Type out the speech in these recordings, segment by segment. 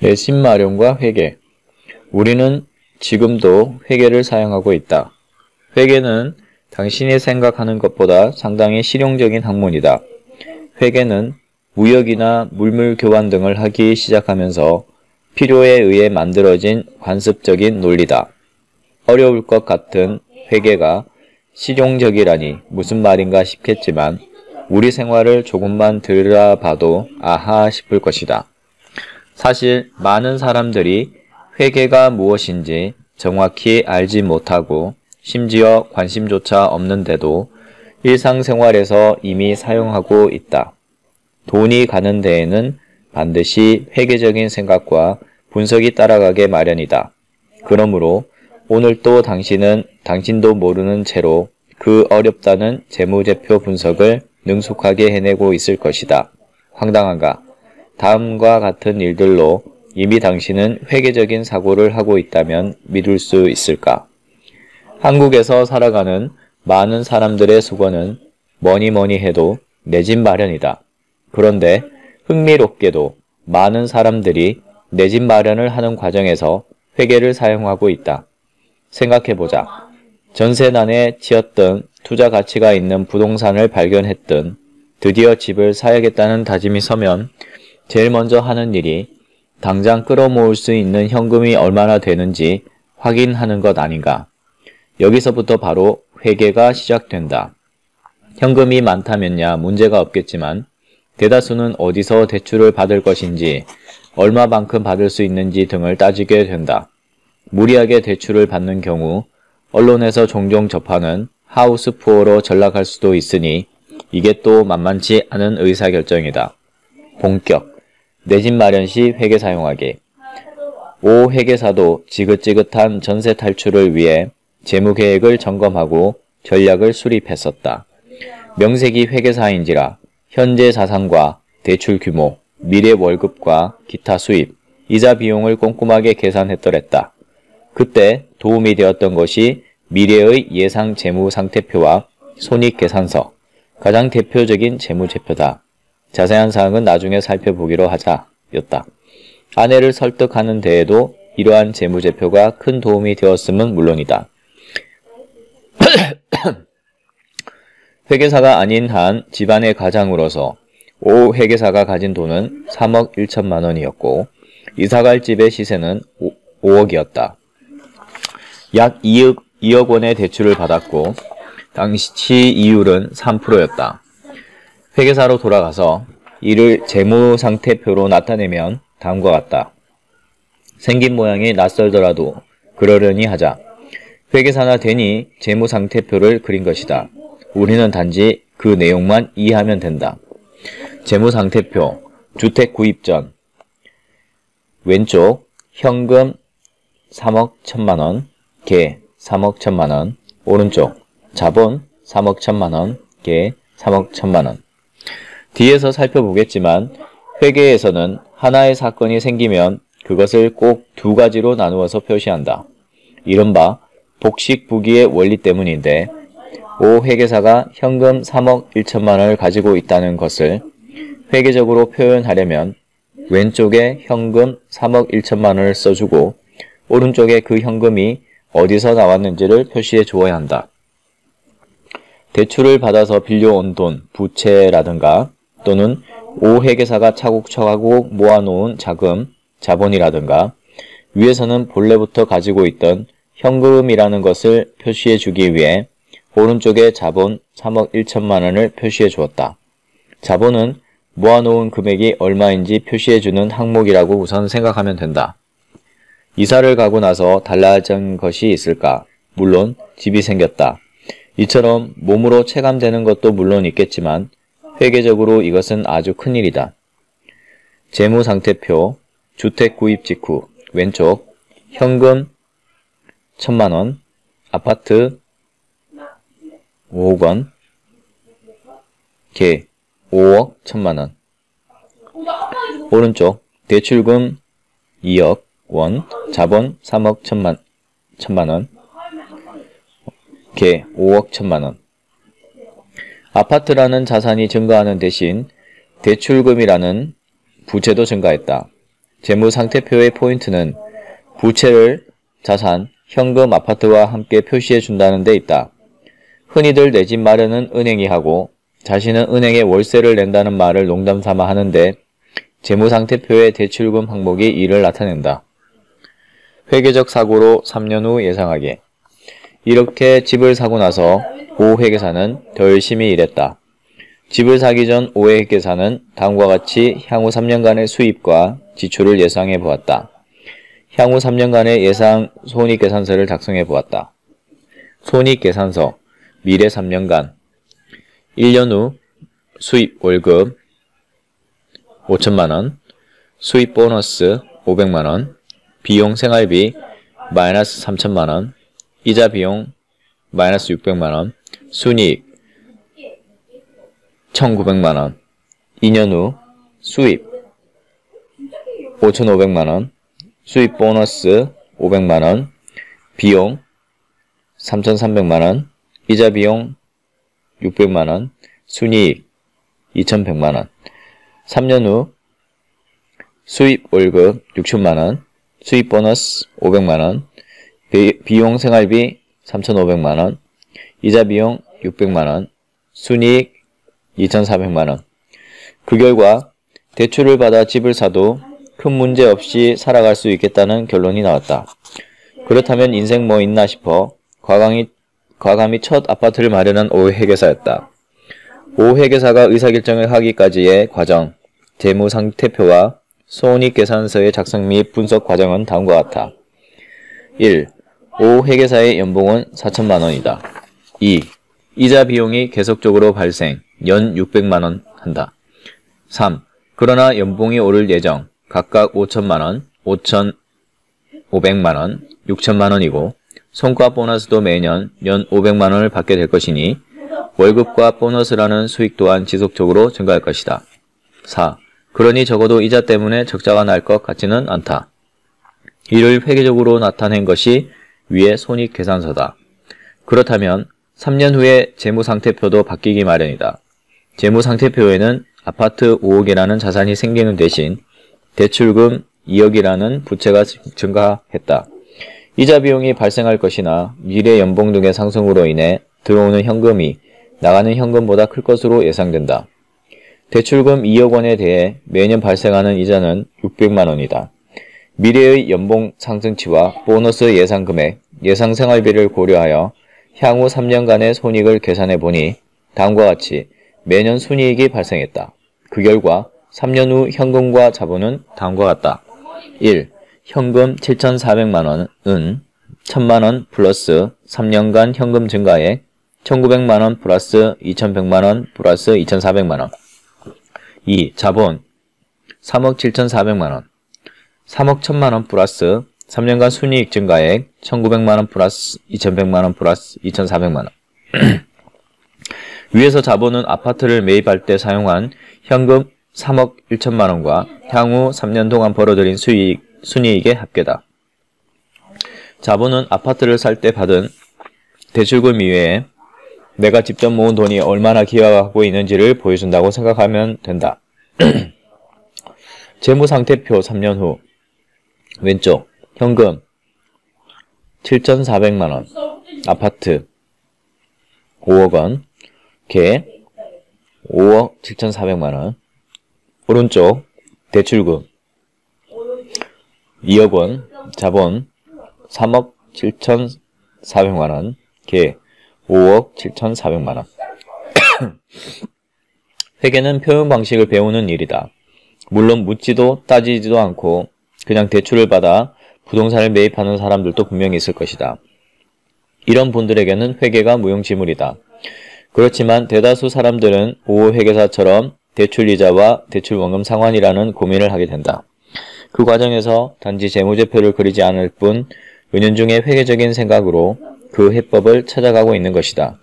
내신 마련과 회계. 우리는 지금도 회계를 사용하고 있다. 회계는 당신이 생각하는 것보다 상당히 실용적인 학문이다. 회계는 무역이나 물물 교환 등을 하기 시작하면서 필요에 의해 만들어진 관습적인 논리다. 어려울 것 같은 회계가 실용적이라니 무슨 말인가 싶겠지만 우리 생활을 조금만 들여다봐도 아하 싶을 것이다. 사실 많은 사람들이 회계가 무엇인지 정확히 알지 못하고 심지어 관심조차 없는데도 일상생활에서 이미 사용하고 있다. 돈이 가는 데에는 반드시 회계적인 생각과 분석이 따라가게 마련이다. 그러므로 오늘 또 당신은 당신도 모르는 채로 그 어렵다는 재무제표 분석을 능숙하게 해내고 있을 것이다. 황당한가? 다음과 같은 일들로 이미 당신은 회계적인 사고를 하고 있다면 믿을 수 있을까? 한국에서 살아가는 많은 사람들의 수고는 뭐니 해도 내 집 마련이다. 그런데 흥미롭게도 많은 사람들이 내 집 마련을 하는 과정에서 회계를 사용하고 있다. 생각해보자. 전세난에 치였던 투자 가치가 있는 부동산을 발견했든 드디어 집을 사야겠다는 다짐이 서면 제일 먼저 하는 일이 당장 끌어모을 수 있는 현금이 얼마나 되는지 확인하는 것 아닌가. 여기서부터 바로 회계가 시작된다. 현금이 많다면야 문제가 없겠지만 대다수는 어디서 대출을 받을 것인지, 얼마만큼 받을 수 있는지 등을 따지게 된다. 무리하게 대출을 받는 경우 언론에서 종종 접하는 하우스푸어로 전락할 수도 있으니 이게 또 만만치 않은 의사결정이다. 본격 내 집 마련 시 회계 사용하기. 오 회계사도 지긋지긋한 전세 탈출을 위해 재무계획을 점검하고 전략을 수립했었다. 명색이 회계사인지라 현재 자산과 대출 규모, 미래 월급과 기타 수입, 이자 비용을 꼼꼼하게 계산했더랬다. 그때 도움이 되었던 것이 미래의 예상 재무 상태표와 손익계산서, 가장 대표적인 재무제표다. 자세한 사항은 나중에 살펴보기로 하자 였다. 아내를 설득하는 데에도 이러한 재무제표가 큰 도움이 되었음은 물론이다. 회계사가 아닌 한 집안의 가장으로서 오 회계사가 가진 돈은 3억 1천만 원이었고 이사갈 집의 시세는 5억이었다. 약 2억 원의 대출을 받았고 당시 이율은 3%였다. 회계사로 돌아가서 이를 재무상태표로 나타내면 다음과 같다. 생긴 모양이 낯설더라도 그러려니 하자. 회계사나 되니 재무상태표를 그린 것이다. 우리는 단지 그 내용만 이해하면 된다. 재무상태표, 주택 구입 전. 왼쪽 현금 3억 1천만 원, 개 3억 1천만 원. 오른쪽 자본 3억 1천만 원, 개 3억 1천만 원. 뒤에서 살펴보겠지만 회계에서는 하나의 사건이 생기면 그것을 꼭 두 가지로 나누어서 표시한다. 이른바 복식부기의 원리 때문인데 오 회계사가 현금 3억 1천만 원을 가지고 있다는 것을 회계적으로 표현하려면 왼쪽에 현금 3억 1천만 원을 써주고 오른쪽에 그 현금이 어디서 나왔는지를 표시해 주어야 한다. 대출을 받아서 빌려온 돈, 부채라든가 또는 오 회계사가 차곡차곡 모아놓은 자금, 자본이라든가 위에서는 본래부터 가지고 있던 현금이라는 것을 표시해 주기 위해 오른쪽에 자본 3억 1천만 원을 표시해 주었다. 자본은 모아놓은 금액이 얼마인지 표시해 주는 항목이라고 우선 생각하면 된다. 이사를 가고 나서 달라진 것이 있을까? 물론 집이 생겼다. 이처럼 몸으로 체감되는 것도 물론 있겠지만 회계적으로 이것은 아주 큰일이다. 재무상태표, 주택 구입 직후, 왼쪽 현금 1천만 원, 아파트 5억 원, 개 5억 1천만 원. 오른쪽 대출금 2억 원, 자본 3억 1천만 원, 개 5억 1천만 원. 아파트라는 자산이 증가하는 대신 대출금이라는 부채도 증가했다. 재무상태표의 포인트는 부채를 자산, 현금, 아파트와 함께 표시해 준다는 데 있다. 흔히들 내 집 마련은 은행이 하고 자신은 은행에 월세를 낸다는 말을 농담 삼아 하는데 재무상태표의 대출금 항목이 이를 나타낸다. 회계적 사고로 3년 후 예상하기. 이렇게 집을 사고 나서 오 회계사는 더 열심히 일했다. 집을 사기 전 오 회계사는 다음과 같이 향후 3년간의 수입과 지출을 예상해 보았다. 향후 3년간의 예상 손익계산서를 작성해 보았다. 손익계산서 미래 3년간 1년 후 수입 월급 5천만원, 수입 보너스 500만원, 비용 생활비 마이너스 3천만원, 이자 비용 마이너스 600만원, 순이익 1900만원, 2년 후 수입 5500만원, 수입 보너스 500만원, 비용 3300만원, 이자 비용 600만원, 순이익 2100만원. 3년 후 수입 월급 6천만원, 수입 보너스 500만원, 비용 생활비 3500만원, 이자 비용 600만원, 순이익 2400만원. 그 결과 대출을 받아 집을 사도 큰 문제 없이 살아갈 수 있겠다는 결론이 나왔다. 그렇다면 인생 뭐 있나 싶어 과감히 첫 아파트를 마련한 오 회계사였다. 오 회계사가 의사결정을 하기까지의 과정, 재무상태표와 손익계산서의 작성 및 분석 과정은 다음과 같아. 1. 오 회계사의 연봉은 4천만원이다. 2. 이자 비용이 계속적으로 발생, 연 600만원 한다. 3. 그러나 연봉이 오를 예정, 각각 5천만원, 5,500만원, 6천만원이고 성과 보너스도 매년 연 500만원을 받게 될 것이니 월급과 보너스라는 수익 또한 지속적으로 증가할 것이다. 4. 그러니 적어도 이자 때문에 적자가 날 것 같지는 않다. 이를 회계적으로 나타낸 것이 위의 손익계산서다. 그렇다면 3년 후에 재무상태표도 바뀌기 마련이다. 재무상태표에는 아파트 5억이라는 자산이 생기는 대신 대출금 2억이라는 부채가 증가했다. 이자 비용이 발생할 것이나 미래 연봉 등의 상승으로 인해 들어오는 현금이 나가는 현금보다 클 것으로 예상된다. 대출금 2억 원에 대해 매년 발생하는 이자는 600만 원이다. 미래의 연봉 상승치와 보너스 예상 금액, 예상 생활비를 고려하여 향후 3년간의 손익을 계산해 보니 다음과 같이 매년 순이익이 발생했다. 그 결과 3년 후 현금과 자본은 다음과 같다. 1. 현금 7,400만원은 1,000만원 플러스 3년간 현금 증가액 1,900만원 플러스 2,100만원 플러스 2,400만원. 2. 자본 3억 7,400만원 3억 1,000만원 플러스 3년간 순이익 증가액 1,900만원 플러스 2,100만원 플러스 2,400만원. 위에서 자본은 아파트를 매입할 때 사용한 현금 3억 1천만원과 향후 3년 동안 벌어들인 순이익의 합계다. 자본은 아파트를 살 때 받은 대출금 이외에 내가 직접 모은 돈이 얼마나 기여하고 있는지를 보여준다고 생각하면 된다. 재무상태표 3년 후 왼쪽 현금 7,400만원 아파트 5억원 개 5억 7,400만원 오른쪽 대출금 2억원 자본 3억 7,400만원 개 5억 7,400만원. 회계는 표현 방식을 배우는 일이다. 물론 묻지도 따지지도 않고 그냥 대출을 받아 부동산을 매입하는 사람들도 분명히 있을 것이다. 이런 분들에게는 회계가 무용지물이다. 그렇지만 대다수 사람들은 보호회계사처럼 대출이자와 대출원금 상환이라는 고민을 하게 된다. 그 과정에서 단지 재무제표를 그리지 않을 뿐 은연중에 회계적인 생각으로 그 해법을 찾아가고 있는 것이다.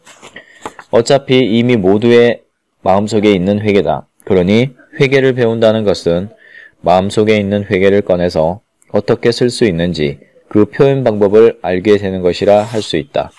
어차피 이미 모두의 마음속에 있는 회계다. 그러니 회계를 배운다는 것은 마음속에 있는 회계를 꺼내서 어떻게 쓸 수 있는지 그 표현 방법을 알게 되는 것이라 할 수 있다.